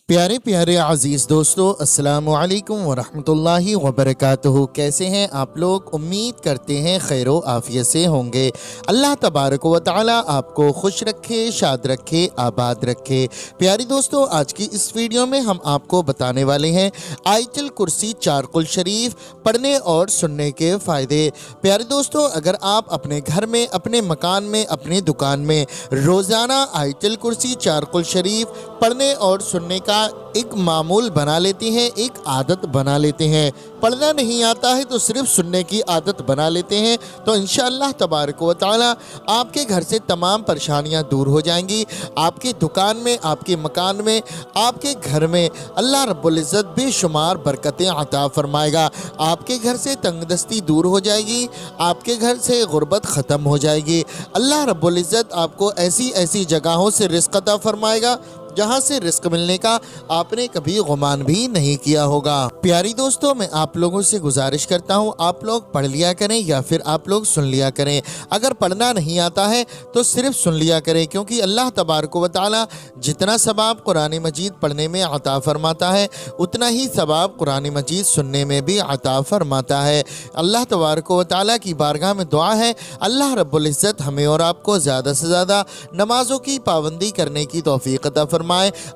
प्यारे प्यारे अजीज़ दोस्तों, अस्सलामु अलैकुम वरहमतुल्लाहि वबरकातुहू। कैसे हैं आप लोग? उम्मीद करते हैं खैर व आफियत से होंगे। अल्लाह तबारक व तआला आपको खुश रखे, शाद रखे, आबाद रखे। प्यारे दोस्तों, आज की इस वीडियो में हम आपको बताने वाले हैं आयतुल कुर्सी चारकुल शरीफ पढ़ने और सुनने के फ़ायदे। प्यारे दोस्तों, अगर आप अपने घर में, अपने मकान में, अपनी दुकान में रोज़ाना आयतुल कुर्सी चारकुल शरीफ पढ़ने और सुनने का एक मामूल बना लेते हैं, एक आदत बना लेते हैं, पढ़ना नहीं आता है तो सिर्फ सुनने की आदत बना लेते हैं, तो इंशाअल्लाह तबारक व तआला आपके घर से तमाम परेशानियां दूर हो जाएंगी। आपकी दुकान में, आपके मकान में, आपके घर में अल्लाह रब्बुल इज़्ज़त बेशुमार बरकतें अता फरमाएगा। आपके घर से तंगदस्ती दूर हो जाएगी, आपके घर से गुर्बत ख़त्म हो जाएगी। अल्लाह रब्बुल इज़्ज़त आपको ऐसी ऐसी जगहों से रिज़्क़ अता फरमाएगा जहाँ से रिस्क मिलने का आपने कभी गुमान भी नहीं किया होगा। प्यारी दोस्तों, मैं आप लोगों से गुजारिश करता हूँ, आप लोग पढ़ लिया करें या फिर आप लोग सुन लिया करें। अगर पढ़ना नहीं आता है तो सिर्फ सुन लिया करें, क्योंकि अल्लाह तबारक व तआला जितना सवाब कुरान मजीद पढ़ने में अता फरमाता है उतना ही सवाब कुरान मजीद सुनने में भी अता फरमाता है। अल्लाह तबारक व तआला की बारगाह में दुआ है, अल्लाह रब्बुल इज़्ज़त हमें और आपको ज़्यादा से ज़्यादा नमाज़ों की पाबंदी करने की तौफीक अता फरमाए,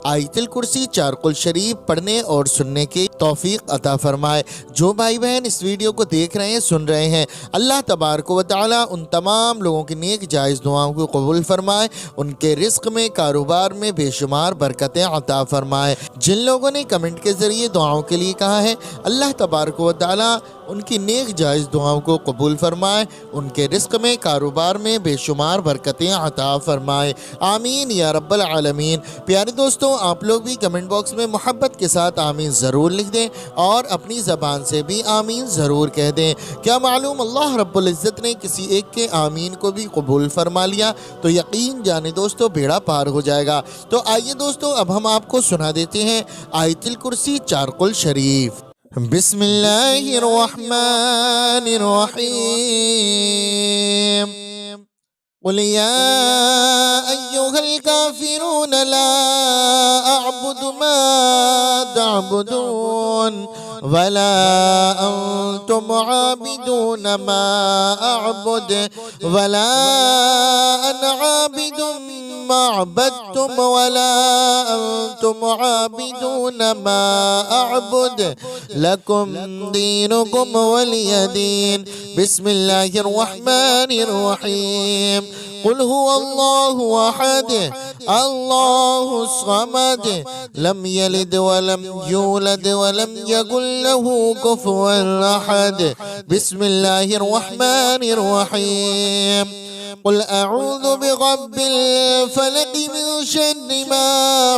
आयतुल कुर्सी चारकुल शरीफ पढ़ने और सुनने की तौफीक अता फरमाए। जो भाई बहन इस वीडियो को देख रहे हैं, सुन रहे हैं, अल्लाह तबारक व तआला उन तमाम लोगों की नेक जायज़ दुआओं को कबूल फरमाए, उनके रिस्क में, कारोबार में बेशुमार बरकतें अता फरमाए। जिन लोगों ने कमेंट के ज़रिए दुआओं के लिए कहा है, अल्लाह तबारक व तआला उनकी नेक जायज़ दुआओं को कबूल फरमाए, उनके रिस्क में, कारोबार में बेशुमार बरकतें अता फरमाए। आमीन या रब्बल आलमीन। प्यारे दोस्तों, आप लोग भी कमेंट बॉक्स में मोहब्बत के साथ आमीन ज़रूर लिख दें और अपनी ज़बान से भी आमीन ज़रूर कह दें। क्या मालूम अल्लाह रब्बुल इज़्ज़त ने किसी एक के आमीन को भी कबूल फरमा लिया तो यकीन जाने दोस्तों बेड़ा पार हो जाएगा। तो आइए दोस्तों, अब हम आपको सुना देते हैं आयतुल कुर्सी चारकुल शरीफ। बिस्मिल्लाहिर रहमानिर रहीम। क़ुल या अय्युहल काफ़िरून ला अअबुदु मा तअबुदून वला अंतुम आबिदून मा अअबुद वला अना आबिदुम मा अबदतुम वला अंतुम आबिदून मा अअबुद लकुम दीनुकुम वलिय दीन। बिस्मिल्लाहिर रहमानिर रहीम। क़ुल हुवल्लाहु अहद अल्लाहु समद लम यलिद वलम यूलद वलम यकुल लहू कुफुवन अहद। बिस्मिल्लाहिर रहमानिर रहीम। क़ुल अऊज़ु बिरब्बिल फ़लक़ मिन शर्रि मा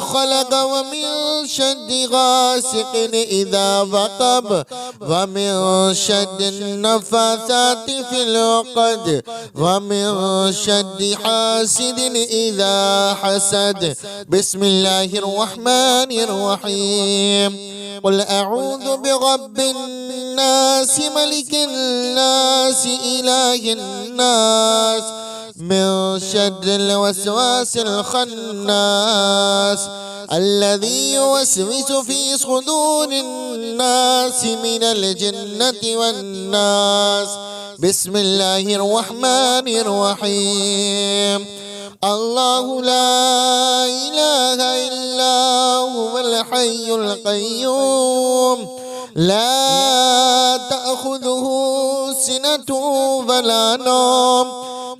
ख़लक़ व मिन शर्रि गासिक़िन इज़ा वक़ब व मिन शर्रि नफ़्फ़ासाति फ़िल उक़द व मिन शर्रि हासिदिन इज़ा हसद। बिस्मिल्लाहिर रहमानिर रहीम। क़ुल अऊज़ु बिरब्बिन नास मलिकिन नास इलाहिन नास मिन शर्रिल वस्वासिल खन्नास अल्लज़ी युवस्विसु फ़ी सुदूरिन नास मिनल जिन्नति वन्नास। बिस्मिल्लाहिर रहमानिर रहीम। अल्लाहु ला इलाहा इल्ला हुवल हय्युल क़य्यूम ला तअख़ुज़ुहु सिनतुन वला नौम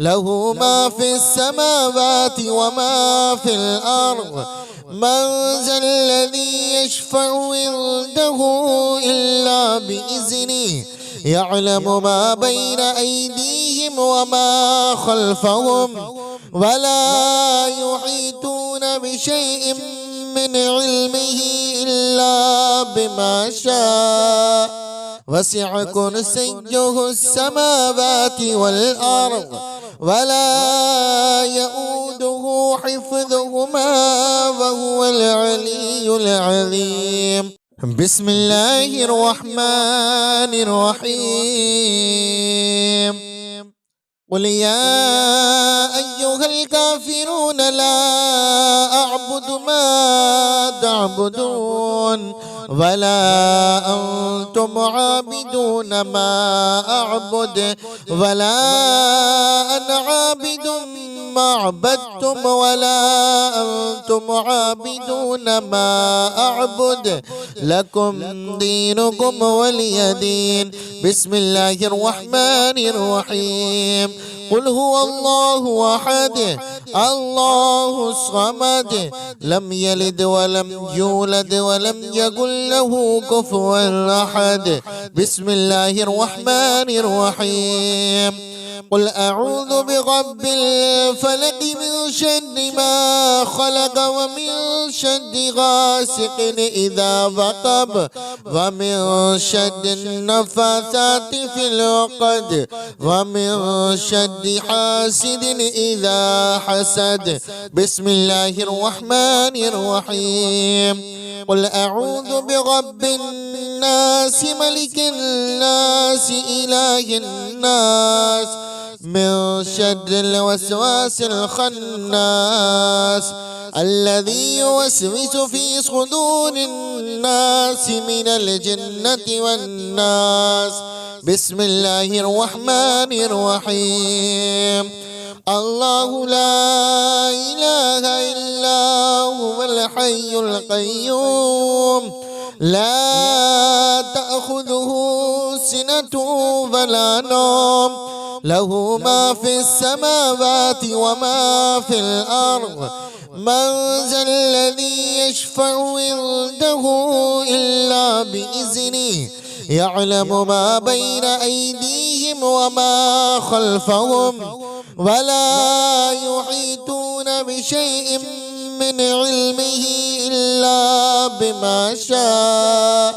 लहू मा फ़िस समावाति व मा फ़िल अर्ज़ मन ज़ल्लज़ी यशफ़अु इंदहु इल्ला बिइज़्निहि यअलमु मा बैना अयदीहिम व मा ख़ल्फ़हुम वला युहीतून बिशैइन मिन इल्मिही इल्ला बिमा शाअ वसिअ कुर्सियुहु अस्समावाति वल अर्ज़ वला यऊदुहु हिफ़्ज़ुहुमा व हुवल अलियुल अज़ीम। बिस्मिल्लाहिर रहमानिर रहीम। قل يا أيها الكافرون لا أعبد ما تعبدون ولا أنتم عابدون ما أعبد ولا أنا عابد ما عبدتم ولا أنتم عابدون ما أعبد لكم دينكم ولي دين. بسم الله الرحمن الرحيم. قل هو الله أحد الله الصمد لم يلد ولم يولد ولم يكن له كفوا أحد. بسم الله الرحمن الرحيم. قل أعوذ برب الفلق من شر ما خلق ومن شر غاسق إذا وقب ومن شر النفاثات في العقد ومن شر حاسد إذا حسد. بسم الله الرحمن الرحيم. قل أعوذ برب الناس ملك الناس إله الناس من شر الوسواس الخناس الذي يوسوس في صدور الناس من الجنة والناس. بسم الله الرحمن الرحيم. الله لا إله إلا هو الحي القيوم لا تأخذه سنة ولا نوم له ما في السماوات وما في الأرض. من ذا الذي يشفع عنده إلا بإذنه يعلم ما بين أيديهم وما خلفهم ولا يحيطون بشيء من علمه إلا بما شاء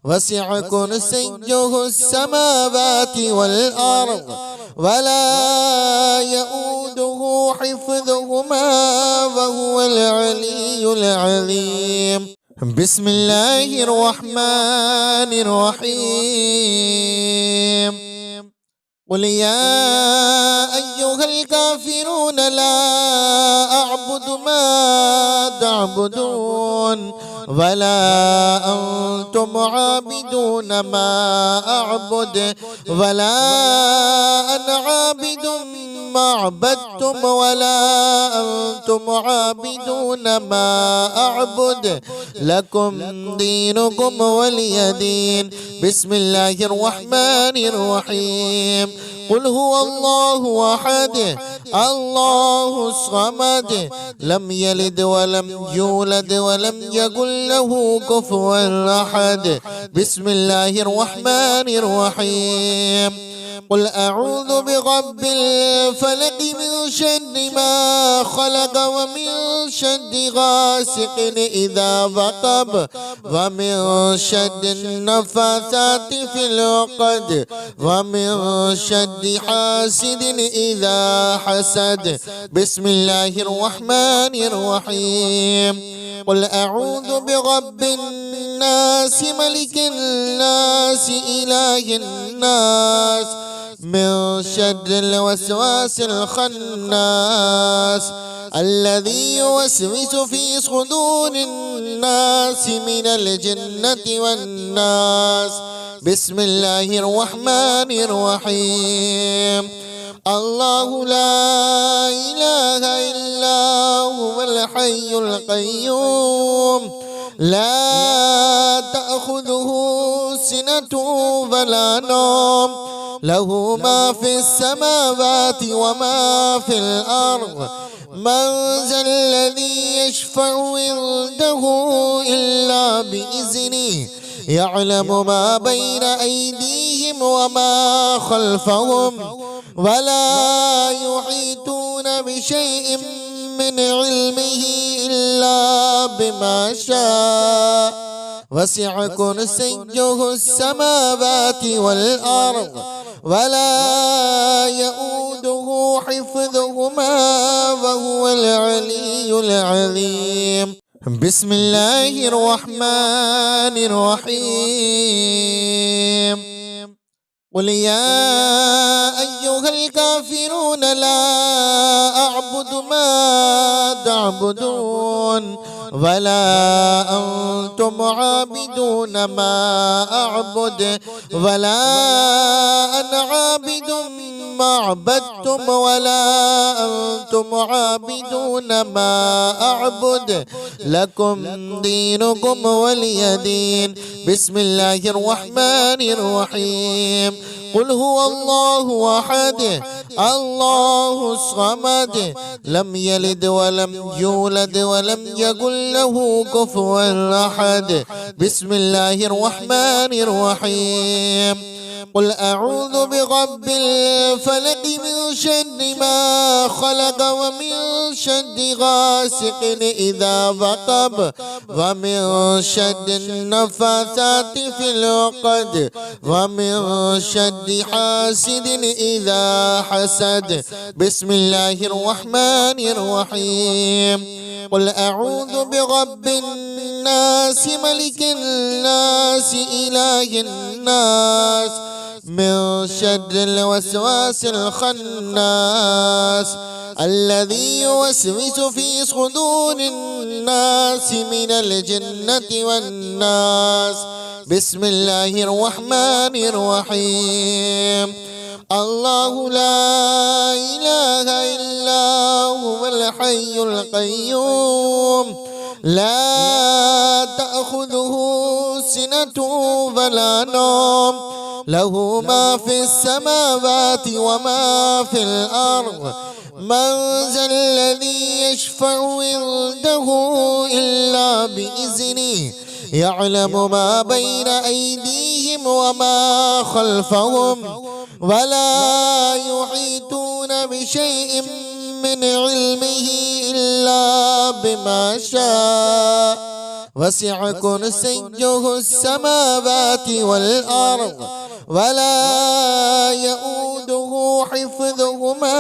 وسع كرسيه السماوات والأرض ولا يؤوده حفظهما وهو العلي العظيم. بسم الله الرحمن الرحيم. قل يا أيها الكافرون لا أعبد ما تعبدون ولا أنتم عابدون ما أعبد ولا أنا عابد ما عبدتم ولا أنتم عابدون ما أعبد لكم دينكم ولي دين. بسم الله الرحمن الرحيم. قل هو الله أحد الله الصمد لم يلد ولم يولد ولم يكن له كفوا أحد. بسم الله الرحمن الرحيم. قل أعوذ برب الفلق من شر ما خلق ومن شر غاسق إذا وقب ومن شر النفاثات في العقد ومن شر حاسد إذا حسد. بسم الله الرحمن الرحيم. قل أعوذ برب الناس ملك الناس إله الناس من شر الوسواس الخناس الذي يوسوس في صدور الناس من الجنة والناس. بسم الله الرحمن الرحيم. الله لا إله إلا هو الحي القيوم لا تأخذه سنة ولا نوم له ما في السماوات وما في الأرض. من ذا الذي يشفع عنده إلا بإذنه يعلم ما بين أيديهم وما خلفهم ولا يحيطون بشيء من علمه إلا بما شاء وسع كرسيه السماوات والأرض ولا يؤوده حفظهما وهو العلي العظيم. بسم الله الرحمن الرحيم. قل يا أيها الكافرون لا أعبد ما تعبدون ولا أنتم عابدون ما أعبد ولا أنا عابد ما عبدتم ولا أنتم عابدون ما أعبد لكم دينكم ولي دين. بسم الله الرحمن الرحيم. قل هو الله أحد الله الصمد لم يلد ولم يولد ولم يكن له كفوا أحد. بسم الله الرحمن الرحيم. قل أعوذ برب الفلق من شر ما خلق ومن شر غاسق إذا وقب ومن شر النفاثات في العقد ومن شر حاسد إذا حسد. بسم الله الرحمن الرحيم. قل أعوذ برب الناس ملك الناس إله الناس من شر الوسواس الخناس الذي يوسوس في صدور الناس من الجنة والناس. بسم الله الرحمن الرحيم. الله لا إله إلا هو الحي القيوم لا تأخذه سنة ولا نوم له ما في السماوات وما في الأرض. من ذا الذي يشفع عنده إلا بإذنه يعلم ما بين أيديهم وما خلفهم ولا يحيطون بشيء من علمه إلا بما شاء وسع كرسيه السماوات والأرض ولا يؤوده حفظهما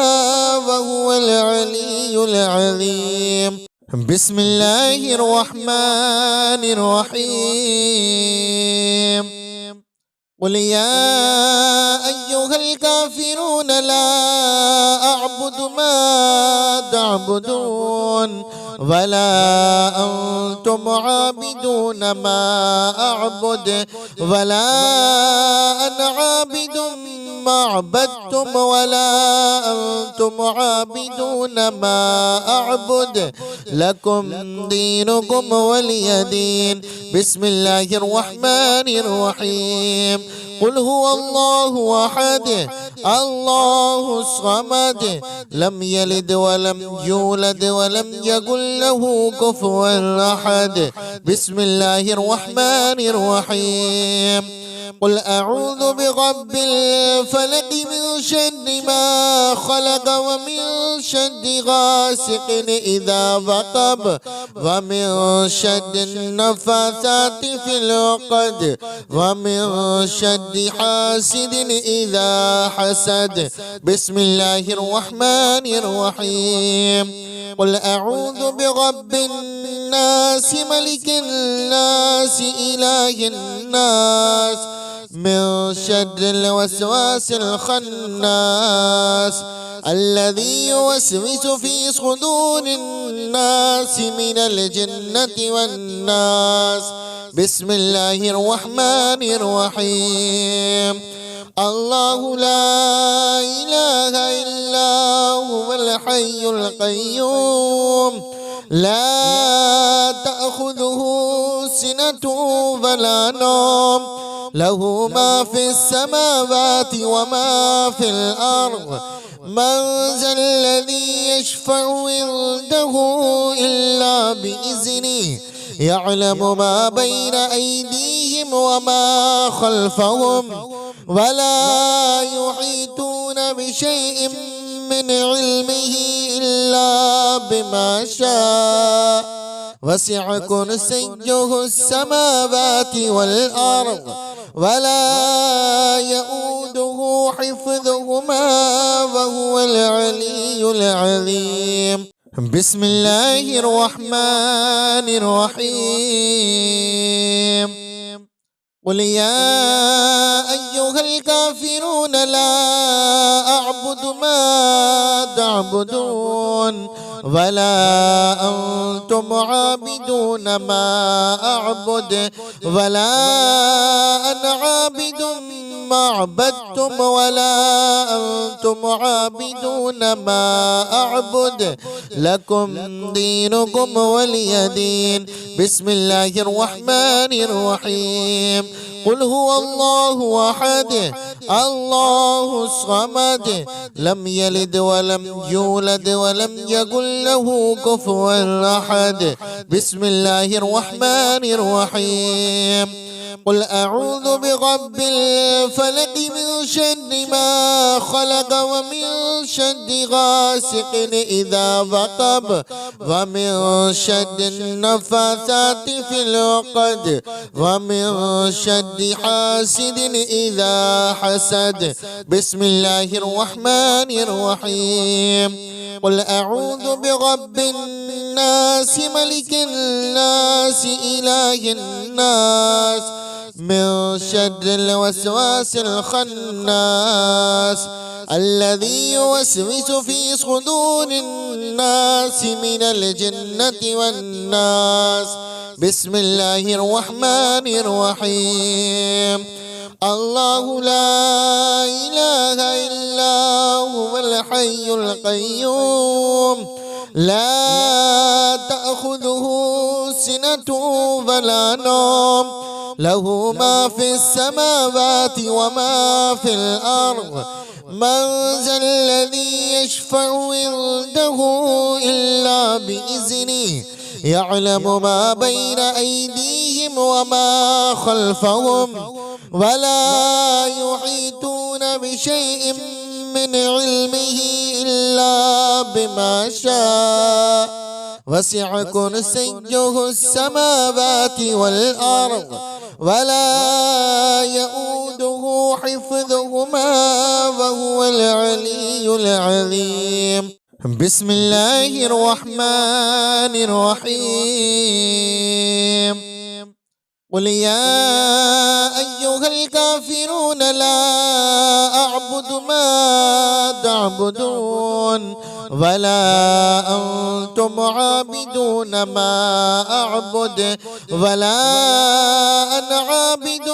وهو العلي العظيم. بسم الله الرحمن الرحيم. قل يا أيها الكافرون لا أعبد ما تعبدون ولا أنتم عابدون ما أعبد ولا أنا عابد ما عبدتم ولا أنتم عابدون ما أعبد لكم دينكم ولي دين. بسم الله الرحمن الرحيم. قل هو الله أحد الله الصمد لم يلد ولم يولد ولم يكن له كفوا أحد. بسم الله الرحمن الرحيم. قل أعوذ برب الفلق من شر ما خلق ومن شر غاسق إذا وقب ومن شر النفاثات في العقد ومن شر حاسد إذا حسد. بسم الله الرحمن الرحيم. قل أعوذ برب الناس ملك الناس إله الناس من شر الوسواس الخناس الذي يوسوس في صدور الناس من الجنة والناس. بسم الله الرحمن الرحيم. الله لا إله إلا هو الحي القيوم لا تأخذه سنة ولا نوم له ما في السماوات وما في الأرض. من ذا الذي يشفع عنده إلا بإذنه يعلم ما بين أيديهم وما خلفهم ولا يحيطون بشيء من علمه إلا بما شاء وسع كرسيه السماوات والأرض ولا يؤوده حفظهما وهو العلي العظيم. بسم الله الرحمن الرحيم. قل يا أيها أيها الكافرون لا أعبد ما تعبدون ولا أنتم عابدون ما أعبد ولا أنا عابد ما عبدتم ولا أنتم عابدون ما أعبد لكم دينكم ولي دين. بسم الله الرحمن الرحيم. قل هو الله أحد الله الصمد لم يلد ولم يولد ولم يكن له كفوا أحد. بسم الله الرحمن الرحيم. قل أعوذ برب الفلق من شر ما خلق ومن شر غاسق إذا وقب ومن شر النفاثات في العقد ومن شر حاسد إذا حسد. بسم الله الرحمن الرحيم. قل أعوذ برب الناس ملك الناس إله الناس من شر الوسواس الخناس الذي يوسوس في صدور الناس من الجنة والناس. بسم الله الرحمن الرحيم. الله لا إله إلا هو الحي القيوم لا تأخذه سنة ولا نوم له ما في السماوات وما في الأرض. من ذا الذي يشفع عنده إلا بإذنه يعلم ما بين أيديهم وما خلفهم ولا يحيطون بشيء من علمه إلا بما شاء وسع كرسيه السماوات والأرض ولا يؤوده حفظهما وهو العلي العظيم. بسم الله الرحمن الرحيم. قل يا أيها الكافرون لا أعبد ما تعبدون ولا أنتم عابدون ما أعبد ولا أنا عابد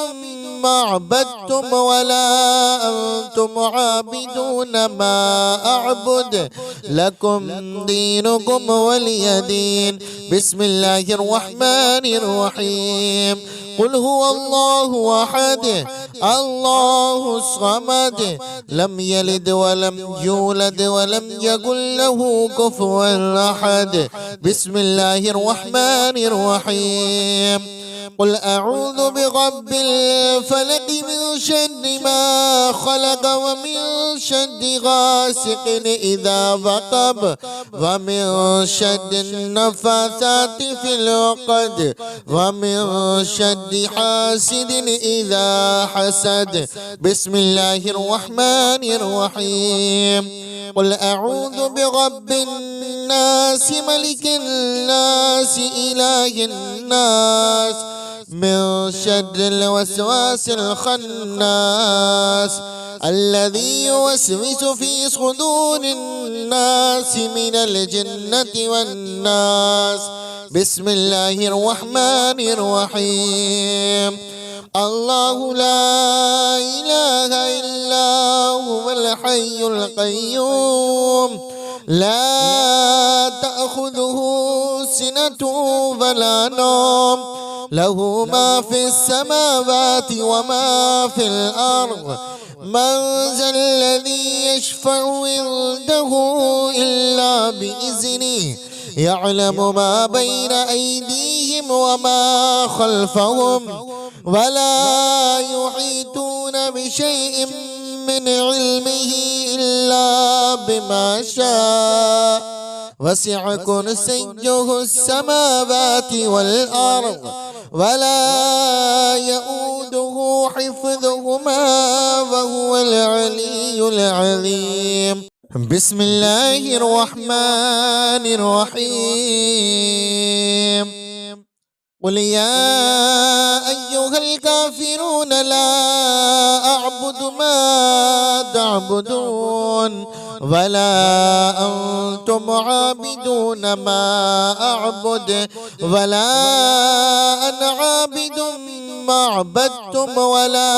ما عبدتم ولا أنتم عابدون ما أعبد لكم دينكم ولي دين. بسم الله الرحمن الرحيم. قل هو الله أحد الله الصمد لم يلد ولم يولد ولم يكن له كفوا أحد. بسم الله الرحمن الرحيم. قل أعوذ برب الفلق من شر ما خلق ومن شر غاسق إذا وقب ومن شر النفاثات في العقد ومن شر حاسد إذا حسد. بسم الله الرحمن الرحيم. قل أعوذ برب الناس ملك الناس إله الناس من شر الوسواس الخناس الذي يوسوس في صدور الناس من الجنة والناس. بسم الله الرحمن الرحيم. الله لا إله إلا هو الحي القيوم لا تأخذه سنة ولا نوم له ما في السماوات وما في الأرض. من ذا الذي يشفع عنده إلا بإذنه يعلم ما بين أيديهم وما خلفهم ولا يحيطون بشيء من علمه إلا بما شاء وسع كرسيه السماوات والأرض ولا يؤوده حفظهما وهو العلي العظيم. بسم الله الرحمن الرحيم. قل يا أيها الكافرون لا أعبد ما تعبدون ولا أنتم عابدون ما أعبد ولا أنا عابد ما عبدتم ولا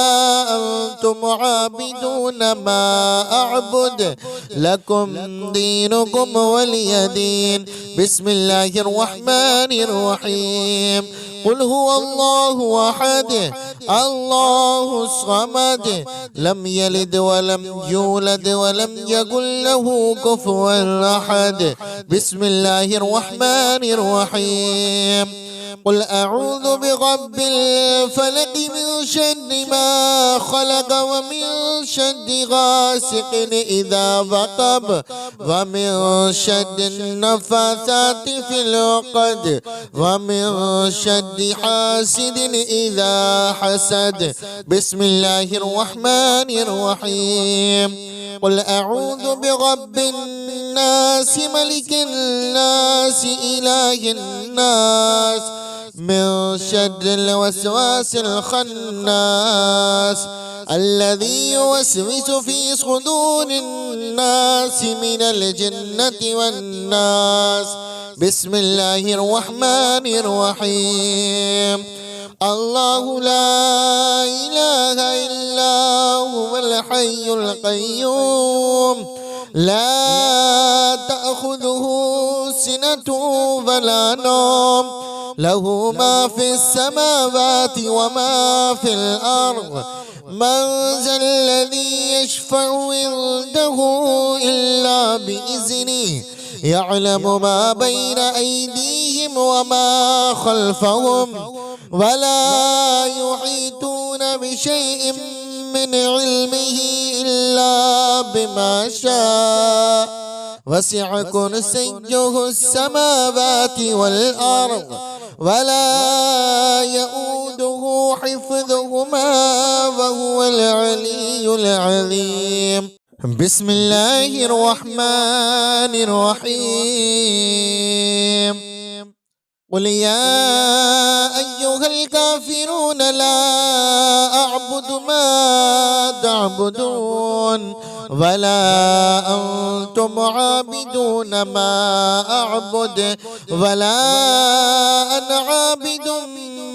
أنتم عابدون ما أعبد لكم دينكم ولي دين. بسم الله الرحمن الرحيم. قل هو الله أحد الله الصمد لم يلد ولم يولد ولم يكن له كفوا أحد. بسم الله الرحمن الرحيم. قل أعوذ برب الفلق من شر ما خلق ومن شر غاسق إذا وقب ومن شر النفاثات في العقد ومن شر حاسد إذا حسد. بسم الله الرحمن الرحيم. قل أعوذ برب الناس ملك الناس إله الناس من شر الوسواس الخناس الذي يوسوس في صدور الناس من الجنة والناس. بسم الله الرحمن الرحيم. الله لا إله إلا هو الحي القيوم لا تأخذه سنة ولا نوم له ما في السماوات وما في الأرض. من ذا الذي يشفع عنده إلا بإذنه يعلم ما بين أيديهم وما خلفهم ولا يحيطون بشيء من علمه إلا بما شاء وسع كرسيه السماوات والأرض ولا يؤوده حفظهما وهو العلي العظيم. بسم الله الرحمن الرحيم. قل يا أيها الكافرون لا أعبد ما تعبدون ولا أنتم عابدون ما أعبد ولا أنا عابد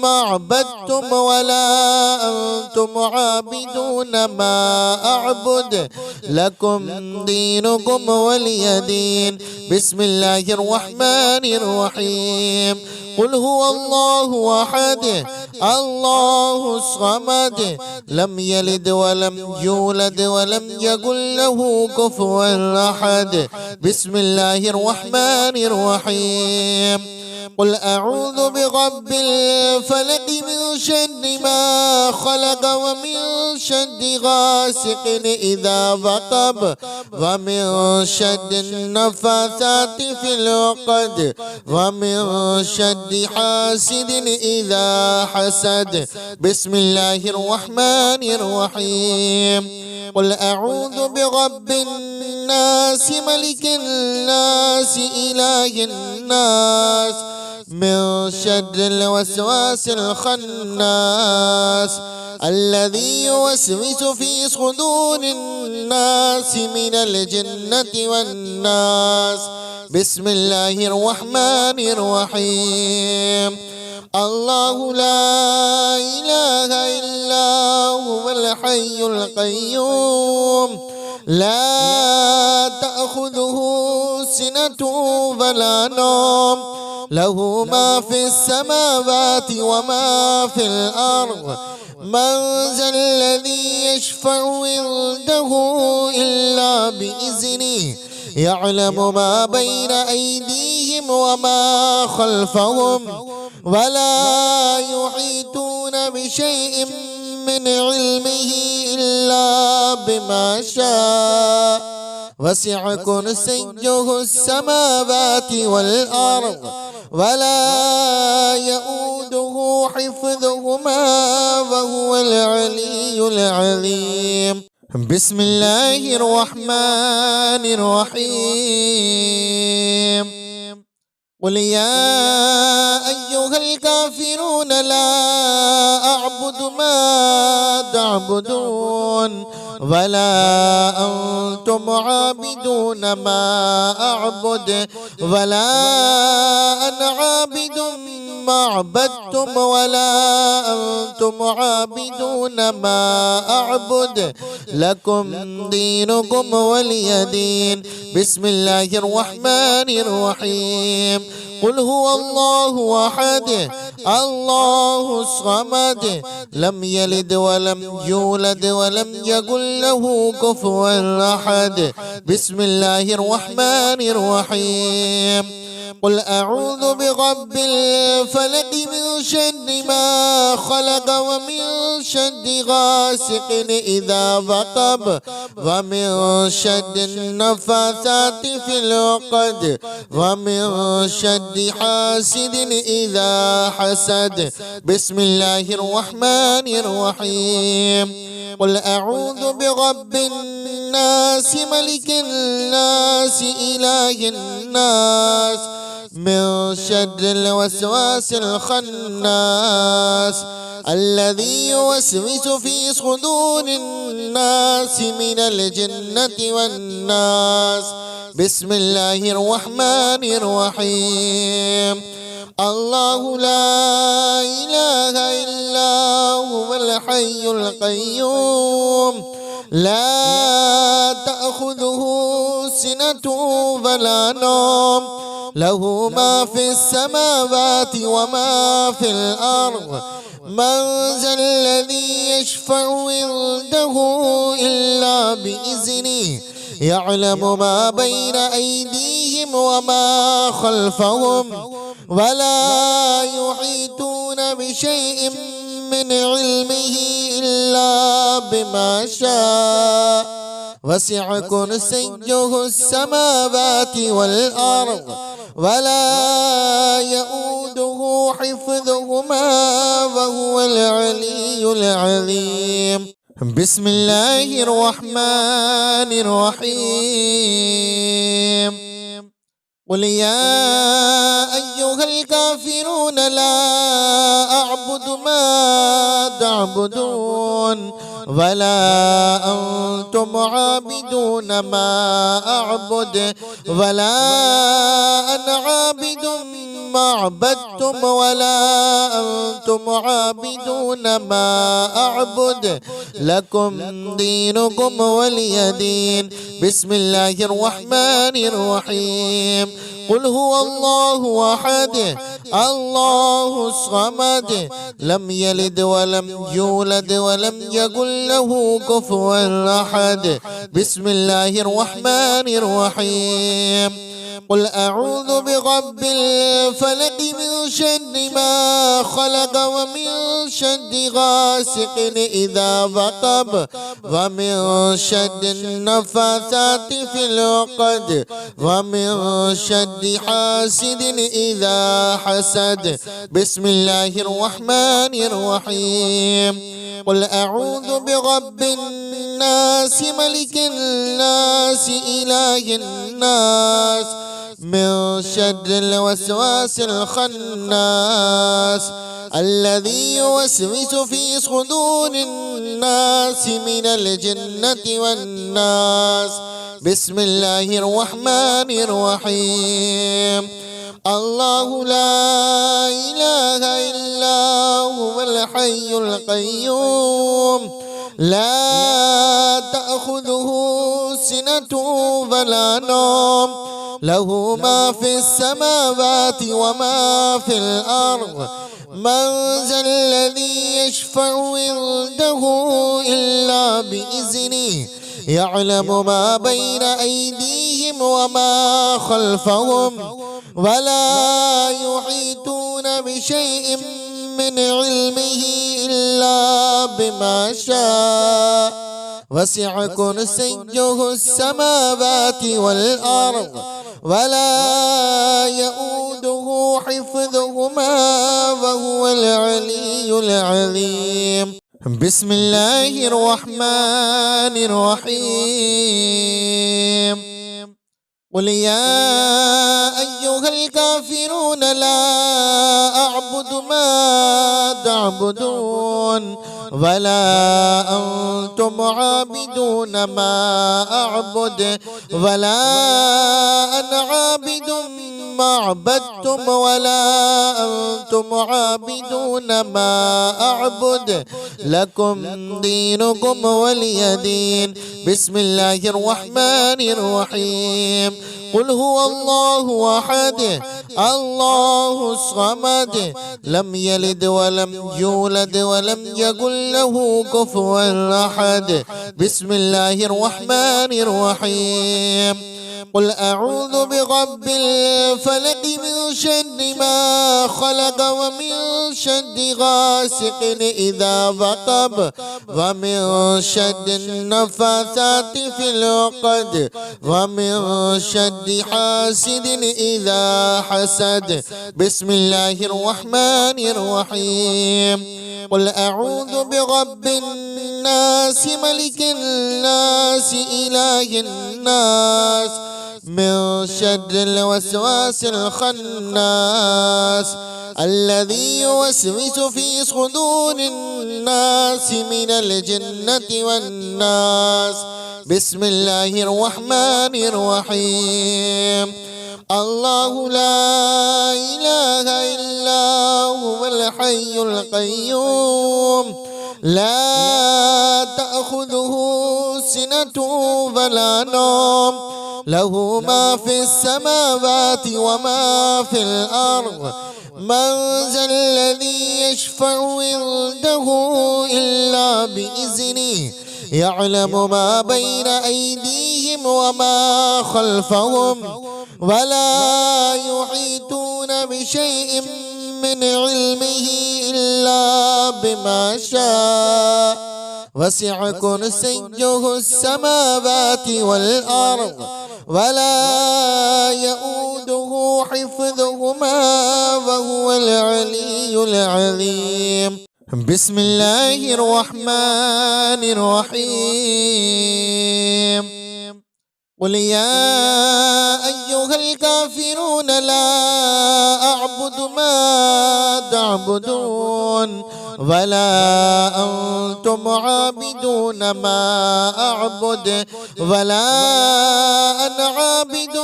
ما عبدتم ولا أنتم عابدون ما أعبد لكم دينكم ولي دين. بسم الله الرحمن الرحيم. قل هو الله أحد الله الصمد لم يلد ولم يولد ولم يكن له كفوا أحد. بسم الله الرحمن الرحيم. قل أعوذ برب الفلق من شر ما خلق ومن شر غاسق إذا وقب ومن شر النفاثات في العقد ومن شر حاسد إذا حسد. بسم الله الرحمن الرحيم. قل أعوذ برب الناس ملك الناس إله الناس من شر الوسواس الخناس الذي يوسوس في صدور الناس من الجنة والناس. بسم الله الرحمن الرحيم. الله لا إله إلا هو الحي القيوم لا تأخذه سنة ولا نوم له ما في السماوات وما في الأرض. من ذا الذي يشفع عنده إلا بإذنه يعلم ما بين أيديهم وما خلفهم ولا يحيطون بشيء من علمه إلا بما شاء وسع كرسيه السماوات والأرض ولا يؤوده حفظهما وهو العلي العظيم. بسم الله الرحمن الرحيم. قل يا أيها الكافرون لا أعبد ما تعبدون ولا أنتم عابدون ما أعبد ولا أنا عابد ما عبدتم ولا أنتم عابدون ما أعبد لكم دينكم ولي دين. بسم الله الرحمن الرحيم. قل هو الله أحد الله الصمد لم يلد ولم يولد ولم يكن له كفوا أحد. بسم الله الرحمن الرحيم. قل أعوذ برب الفلق من شر ما خلق ومن شر غاسق إذا وقب ومن شر النفاثات في العقد ومن شر حاسد إذا حسد. بسم الله الرحمن الرحيم. قل أعوذ برب الناس ملك الناس إله الناس من شر الوسواس الخناس الذي يوسوس في صدور الناس من الجنة والناس. بسم الله الرحمن الرحيم. الله لا إله إلا هو الحي القيوم لا تأخذه سنة ولا نوم له ما في السماوات وما في الأرض. من ذا الذي يشفع عنده إلا بإذنه يعلم ما بين أيديهم وما خلفهم ولا يحيطون بشيء من علمه إلا بما شاء وسع كرسيه السماوات والأرض ولا يؤوده حفظهما وهو العلي العظيم. بسم الله الرحمن الرحيم. قل يا أيها الكافرون لا أعبد ما تعبدون ولا أنتم عابدون ما أعبد ولا أنا عابد ما عبدتم ولا أنتم عابدون ما أعبد لكم دينكم ولي دين. بسم الله الرحمن الرحيم. قل هو الله أحد الله الصمد لم يلد ولم يولد ولم يكن له كفوا أحد. بسم الله الرحمن الرحيم. قل أعوذ برب الفلق من شر ما خلق ومن شر غاسق إذا وقب ومن شر النفاثات في العقد ومن شر حاسد إذا حسد. بسم الله الرحمن الرحيم. قل أعوذ برب الناس ملك الناس إله الناس من شر الوسواس الخناس الذي يوسوس في صدور الناس من الجنة والناس. بسم الله الرحمن الرحيم. الله لا إله إلا هو الحي القيوم لا تأخذه سنة ولا نوم له ما في السماوات وما في الأرض. من ذا الذي يشفع عنده إلا بإذنه يعلم ما بين أيديهم وما خلفهم ولا يحيطون بشيء من علمه إلا بما شاء وسع كرسيه السماوات والأرض ولا يؤوده حفظهما وهو العلي العظيم. بسم الله الرحمن الرحيم. قل يا أيها الكافرون لا أعبد ما تعبدون ولا أنتم عابدون ما أعبد ولا أنا عابد ما عبدتم ولا أنتم عابدون ما أعبد لكم دينكم ولي دين. بسم الله الرحمن الرحيم. قل هو الله أحد الله الصمد لم يلد ولم يولد ولم يكن له كفوا أحد. بسم الله الرحمن الرحيم. قل أعوذ برب الفلق من شر ما خلق ومن شر غاسق إذا وقب ومن شر النفاثات في العقد ومن شر حاسد إذا حسد. بسم الله الرحمن الرحيم. قل أعوذ برب الناس ملك الناس إله الناس من شر الوسواس الخناس الذي يوسوس في صدور الناس من الجنة والناس. بسم الله الرحمن الرحيم. الله لا إله إلا هو الحي القيوم لا تأخذه سنة ولا نوم له ما في السماوات وما في الأرض. من ذا الذي يشفع عنده إلا بإذنه يعلم ما بين أيديهم وما خلفهم ولا يحيطون بشيء من علمه إلا بما شاء وسع كرسيه السماوات والأرض ولا يؤوده حفظهما وهو العلي العظيم. بسم الله الرحمن الرحيم. قل يا أيها الكافرون لا أعبد ما تعبدون ولا أنتم عابدون ما أعبد ولا أنا عابد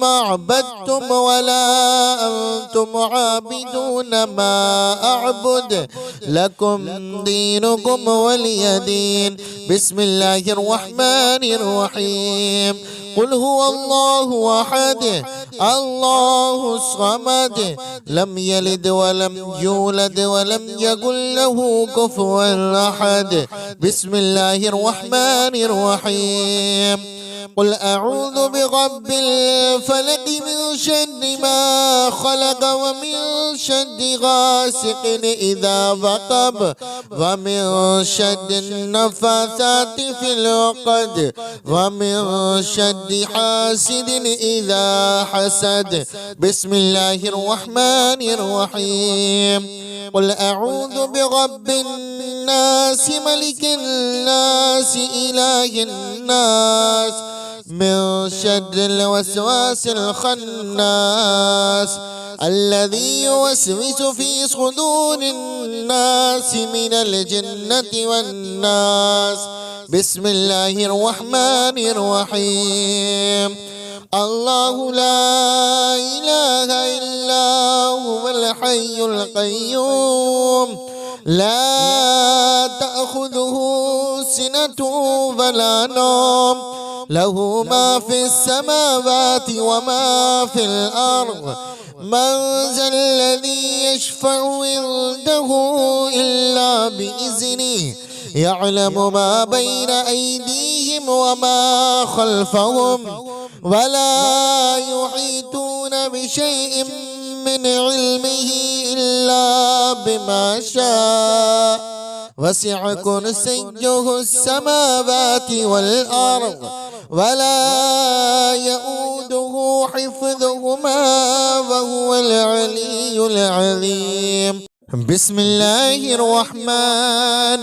ما عبدتم ولا أنتم عابدون ما أعبد لكم دينكم ولي دين. بسم الله الرحمن الرحيم. قل هو الله أحد الله الصمد لم يلد ولم يولد ولم يكن له كفوا أحد. بسم الله الرحمن الرحيم. قل أعوذ برب الفلق من شر ما خلق ومن شر غاسق إذا وقب ومن شر النفاثات في العقد ومن شر حاسد إذا حسد. بسم الله الرحمن الرحيم. قل أعوذ برب الناس ملك الناس إله الناس من شر الوسواس الخناس الذي يوسوس في صدور الناس من الجنة والناس. بسم الله الرحمن الرحيم. الله لا إله إلا هو الحي القيوم لا تأخذه سنة ولا نوم له ما في السماوات وما في الأرض. من ذا الذي يشفع عنده إلا بإذنه يعلم ما بين أيديهم وما خلفهم ولا يحيطون بشيء من علمه إلا بما شاء وسع كرسيه السماوات والأرض ولا يؤوده حفظهما وهو العلي العظيم. بسم الله الرحمن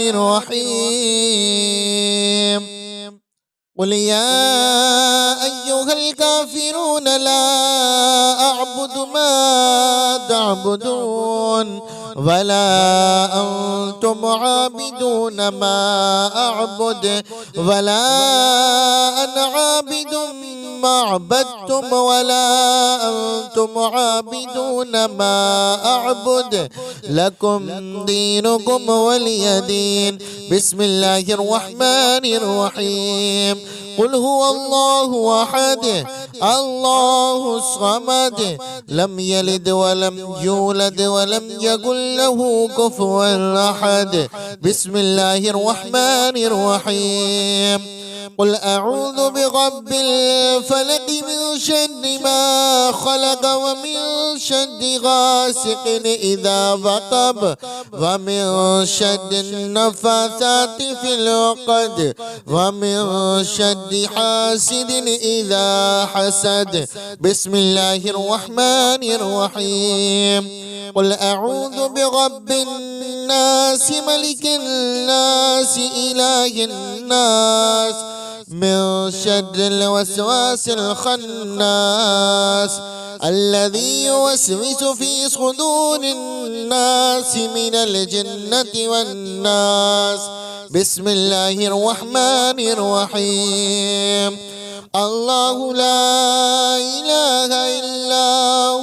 الرحيم. قل يا أيها الكافرون لا أعبد ما تعبدون ولا أنتم عابدون ما أعبد ولا أنا عابد ما عبدتم ولا أنتم عابدون ما أعبد لكم دينكم ولي دين. بسم الله الرحمن الرحيم. قل هو الله أحد الله الصمد لم يلد ولم يولد ولم يكن له كفوا أحد. بسم الله الرحمن الرحيم. قل أعوذ برب الفلق من شر ما خلق ومن شر غاسق إذا وقب ومن شر النفاثات في العقد ومن شر حاسد إذا حسد. بسم الله الرحمن الرحيم. قل أعوذ برب الناس ملك الناس إله الناس من شر الوسواس الخناس الذي يوسوس في صدور الناس من الجنة والناس. بسم الله الرحمن الرحيم. الله لا إله إلا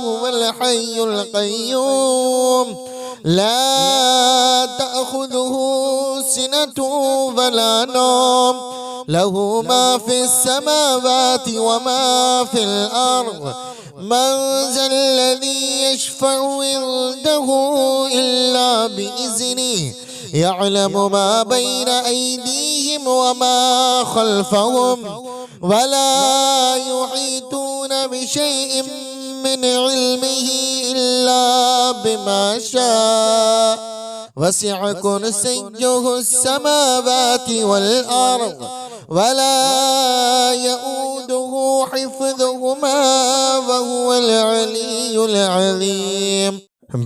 هو الحي القيوم لا تأخذه سنة ولا نوم له ما في السماوات وما في الأرض. من ذا الذي يشفع عنده إلا بإذنه يعلم ما بين أيديهم وما خلفهم ولا يحيطون بشيء من علمه إلا بما شاء وسع كرسيه السماوات والأرض ولا يؤوده حفظهما وهو العلي العظيم.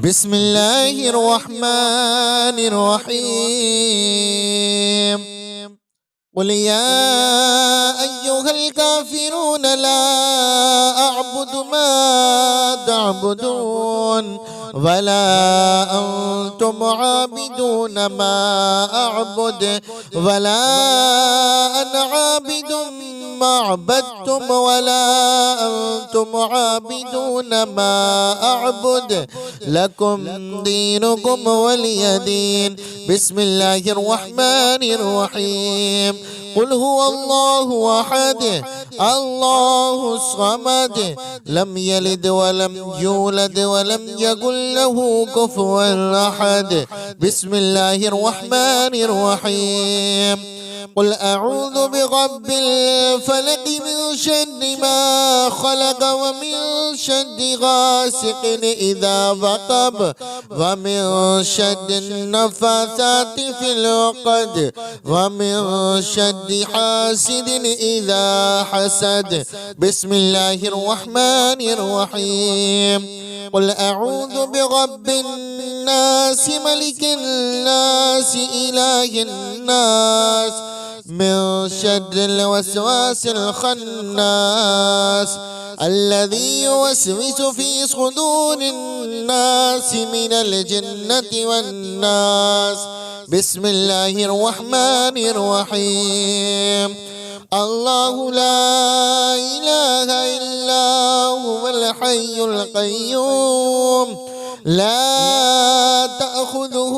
بسم الله الرحمن الرحيم. قل يا أيها الكافرون لا أعبد ما تعبدون ولا أنتم عابدون ما أعبد ولا أنا عابد ما عبدتم ولا أنتم عابدون ما أعبد لكم دينكم ولي دين. بسم الله الرحمن الرحيم. قل هو الله أحد الله الصمد لم يلد ولم يولد ولم يكن له كفوا أحد. بسم الله الرحمن الرحيم. قل أعوذ برب الفلق من شر ما خلق ومن شر غاسق إذا وقب ومن شر النفاثات في العقد ومن شر حاسد إذا حسد. بسم الله الرحمن الرحيم. قل أعوذ برب الناس ملك الناس إله الناس من شر الوسواس الخناس الذي يوسوس في صدور الناس من الجنة والناس. بسم الله الرحمن الرحيم. الله لا إله إلا هو الحي القيوم لا تأخذه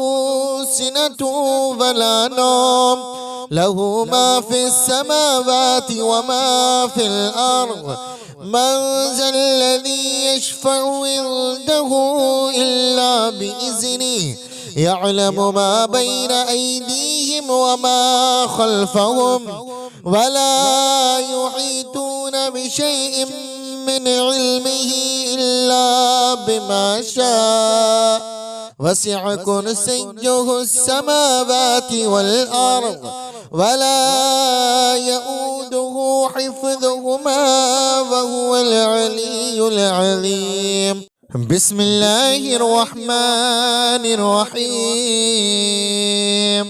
سنة ولا نوم له ما في السماوات وما في الأرض. من ذا الذي يشفع عنده إلا بإذنه يعلم ما بين أيديهم وما خلفهم ولا يحيطون بشيء من علمه إلا بما شاء وسع كرسيه السماوات والأرض ولا يؤوده حفظهما وهو العلي العظيم. بسم الله الرحمن الرحيم.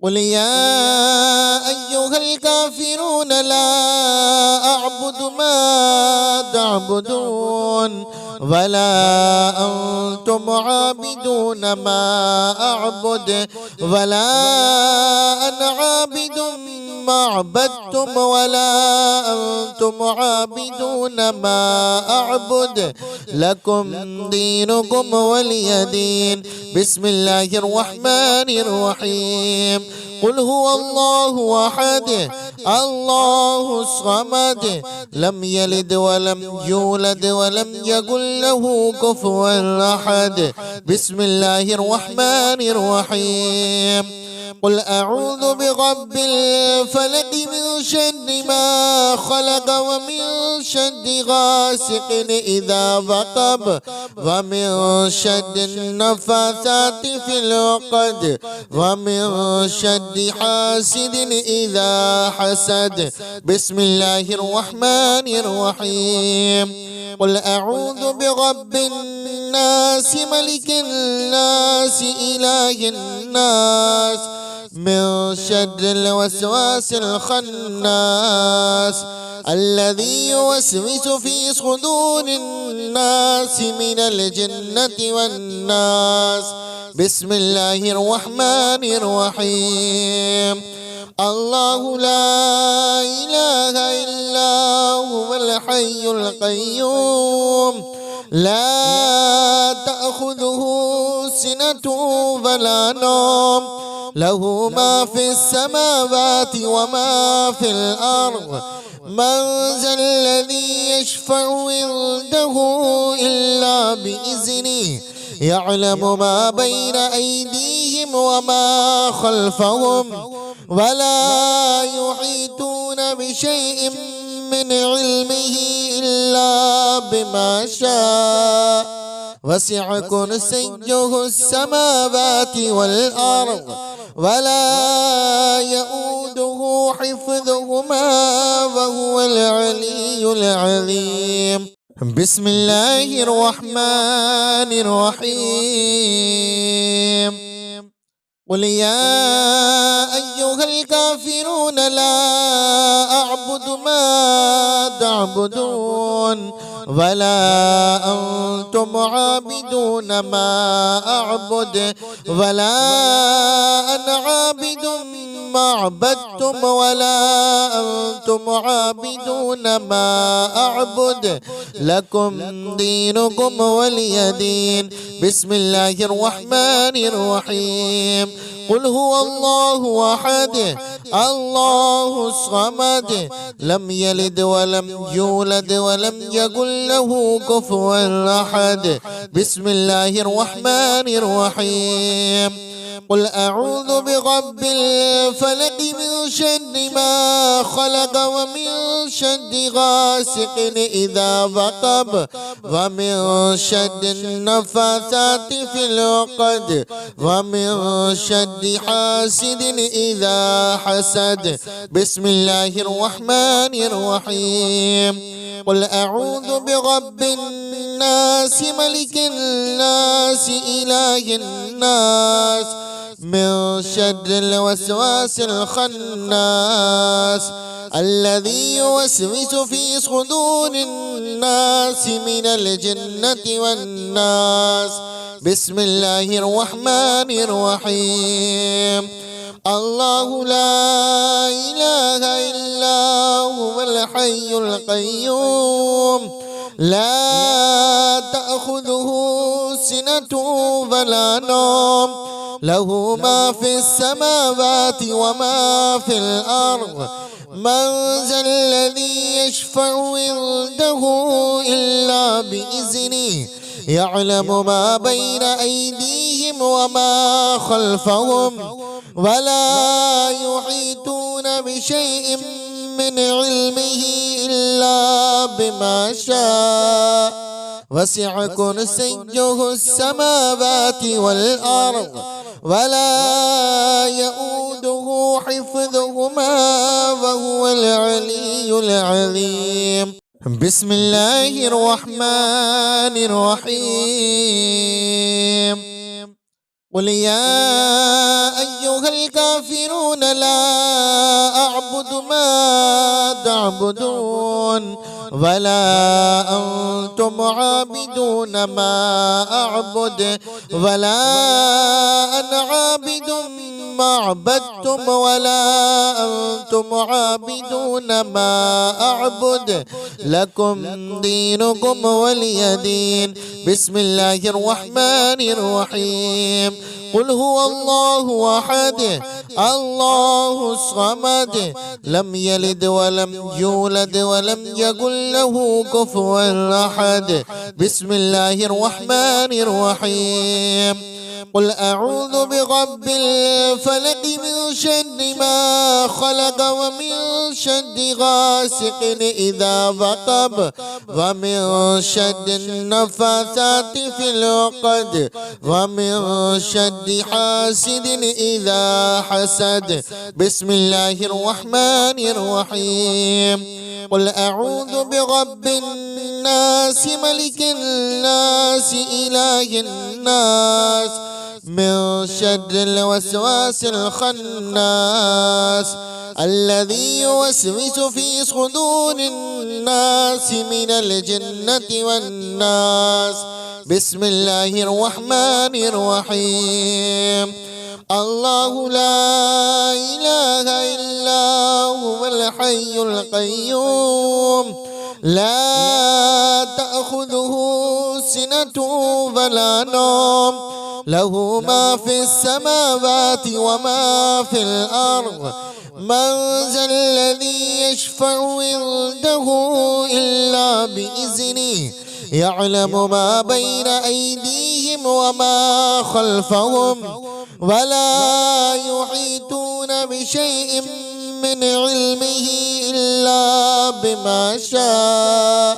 قل يا أيها أيها الكافرون لا أعبد ما تعبدون ولا أنتم عابدون ما أعبد ولا أنا عابد ما عبدتم ولا أنتم عابدون ما أعبد لكم دينكم ولي دين. بسم الله الرحمن الرحيم. قل هو الله أحد الله الصمد لم يلد ولم يولد ولم يكن له كفوا أحد. بسم الله الرحمن الرحيم. قل أعوذ برب الفلق من شر ما خلق ومن شر غاسق إذا وقب ومن شر النفاثات في العقد ومن شر حاسد إذا حسد. بسم الله الرحمن الرحيم. قل أعوذ برب الناس ملك الناس إله الناس من شر الوسواس الخناس الذي يوسوس في صدور الناس من الجنة والناس. بسم الله الرحمن الرحيم. الله لا إله إلا هو الحي القيوم لا تأخذه سنة ولا نوم له ما في السماوات وما في الأرض. من ذا الذي يشفع عنده إلا بإذنه يعلم ما بين أيديهم وما خلفهم ولا يحيطون بشيء من علمه إلا بما شاء وسع كرسيه السماوات والأرض ولا يؤوده حفظهما وهو العلي العظيم. بسم الله الرحمن الرحيم. قل يا أيها الكافرون لا أعبد ما تعبدون ولا أنتم عابدون ما أعبد ولا أنا عابد ما عبدتم ولا أنتم عابدون ما أعبد لكم دينكم ولي دين. بسم الله الرحمن الرحيم. قل هو الله أحد الله الصمد لم يلد ولم يولد ولم يكن له كفوا أحد. بسم الله الرحمن الرحيم. قل أعوذ برب الفلق من شر ما خلق ومن شر غاسق إذا وقب ومن شر النفاثات في العقد ومن شر حاسد إذا حسد. بسم الله الرحمن الرحيم. قل أعوذ برب الناس ملك الناس إله الناس من شر الوسواس الخناس الذي يوسوس في صدور الناس من الجنة والناس. بسم الله الرحمن الرحيم. الله لا إله إلا هو الحي القيوم لا تأخذه سنة ولا نوم له ما في السماوات وما في الأرض. من ذا الذي يشفع عنده إلا بإذنه يعلم ما بين أيديهم وما خلفهم ولا يحيطون بشيء من علمه إلا بما شاء وسع كرسيه السماوات والأرض ولا يؤوده حفظهما وهو العلي العظيم. بسم الله الرحمن الرحيم. قل يا أيها الكافرون لا أعبد ما تعبدون ولا أنتم عابدون ما أعبد ولا أنا عابد ما عبدتم ولا أنتم عابدون ما أعبد لكم دينكم ولي دين. بسم الله الرحمن الرحيم. قل هو الله أحد الله الصمد لم يلد ولم يولد ولم يكن له كفوا أحد. بسم الله الرحمن الرحيم. قل أعوذ برب الفلق من شر ما خلق ومن شر غاسق إذا وقب ومن شر النفاثات في العقد ومن شر حاسد إذا حسد. بسم الله الرحمن الرحيم. قل أعوذ برب الناس ملك الناس إله الناس من شر الوسواس الخناس الذي يوسوس في صدور الناس من الجنة والناس. بسم الله الرحمن الرحيم. الله لا إله إلا هو الحي القيوم لا تأخذه سنة ولا نوم له ما في السماوات وما في الأرض. من ذا الذي يشفع عنده إلا بإذنه يعلم ما بين أيديهم وما خلفهم ولا يحيطون بشيء من علمه إلا بما شاء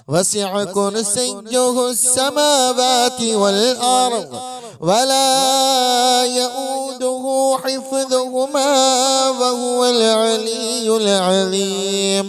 وسع كرسيه السماوات والأرض ولا يؤوده حفظهما وهو العلي العظيم.